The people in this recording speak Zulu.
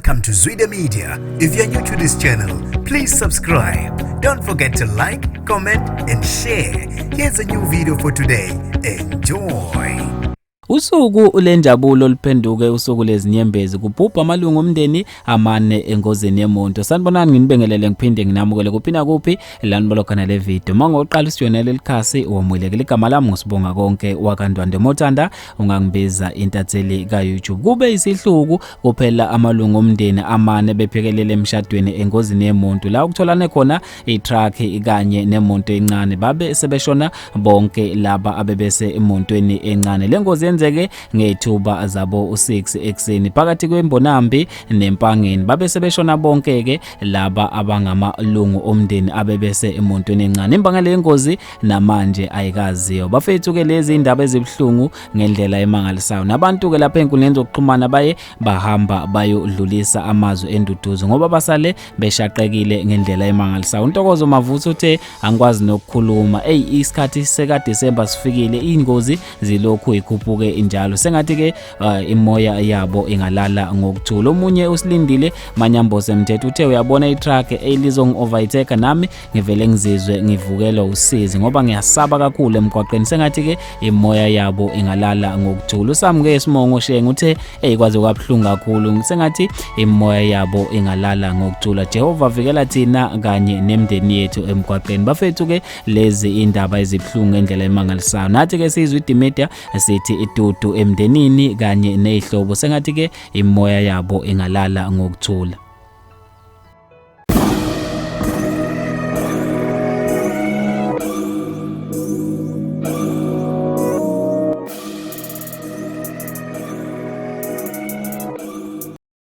Welcome to Zwida Media. If you're new to this channel, please subscribe. Don't forget to like, comment, and share. Here's a new video for today. Enjoy. Usuku lenjabulo liphenduke usuku lezinyembezi kubhubha amalungu omndeni amane engozini yemoto. Sanibonani nginibingelele ngiphinde nginamukele kuphina kuphi lanibolo kana le video. Mangoqala usijone lelikhasi wamulekele igama lami ngosibonga konke wakandwande Mothanda ungangibiza intatheli ka YouTube. Kube isihluku kuphela amalungu omndeni amane bephekelele emshadweni engozini yemoto la ukutholane khona i-truck kanye nemonto encane babe sebeshona bonke laba abebese emontweni encane. Lengozi yenzeke ngethuba zabo u6 ekseni phakathi kwembonambi nempangeni babe sebeshona bonke ke laba abangamalungu omndeni abebese emontweni encane. Imbangela yengozi namanje ayikaziyo. Bafethu ke lezi indaba ezibhlungu ngendlela emangalisayo nabantu ke lapha enkundleni zokuxhumana baye bahamba bayodlulisa amazwi enduduzo ngoba basale beshaqekile ngendlela emangalisayo. uNtokozo Mavuthu uthe angikwazi nokukhuluma isikhathi seka December sifikile ingozi zilokhu ikhuphuke injalo sengathi ke imoya yabo ingalala ngokuthula. Omunye usilindile Manyamboze Mthetho uthe uyabona i-truck elizongi-overtake nami ngivele ngizizwe ngivukelwa usizi ngoba ngiyasaba kakhulu emgwaqeni sengathi ke imoya yabo ingalala ngokuthula. USamke Simongo Shenge uthe kwaze kwabhlungu kakhulu sengathi imoya yabo ingalala ngokuthula. Jehova vikela thina kanye nemndeni yethu emgwaqeni. Bafethu ke lezi indaba ezibhlungu ngendlela emangalisayo nathi ke sizwe iDimedia sithi idudu emndenini kanye nezihlobo sengathi ke imoya yabo ingalala ngokuthula.